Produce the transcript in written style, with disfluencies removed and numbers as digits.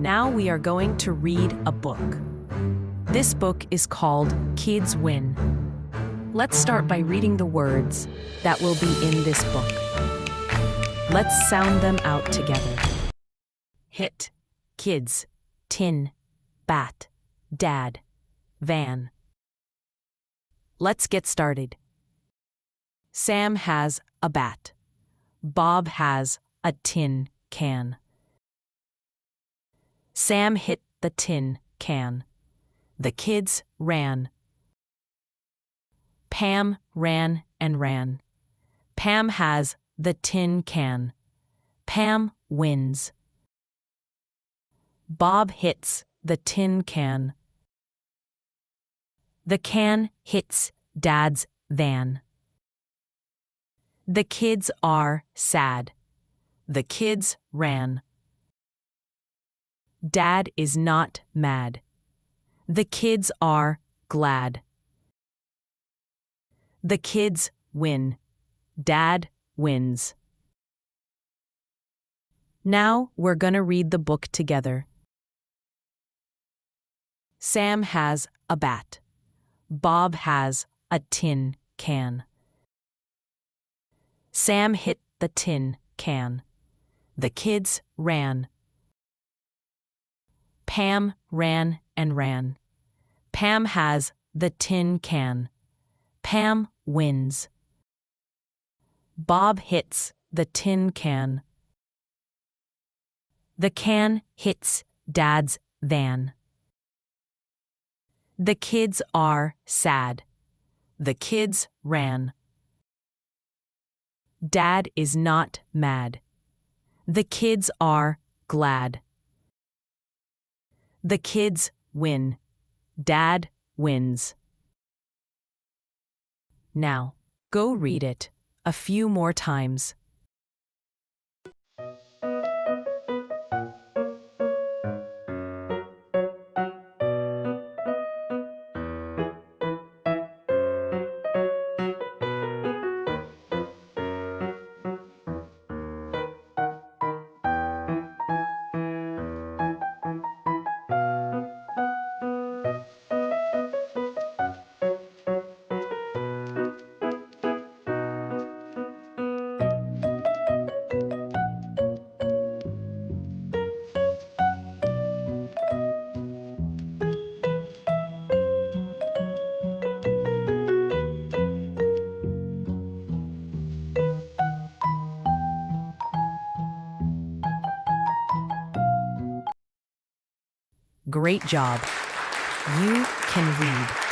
Now we are going to read a book. This book is called Kids Win. Let's start by reading the words that will be in this book. Let's sound them out together. Hit, kids, tin, bat, dad, van. Let's get started. Sam has a bat. Bob has a tin can. Sam hit the tin can. The kids ran. Pam ran and ran. Pam has the tin can. Pam wins. Bob hits the tin can. The can hits Dad's van. The kids are sad. The kids ran. Dad is not mad. The kids are glad. The kids win. Dad wins. Now we're gonna read the book together. Sam has a bat. Bob has a tin can. Sam hit the tin can. The kids ran. Pam ran and ran. Pam has the tin can. Pam wins. Bob hits the tin can. The can hits Dad's van. The kids are sad. The kids ran. Dad is not mad. The kids are glad. The kids win. Dad wins. Now, go read it a few more times. Great job. You can read.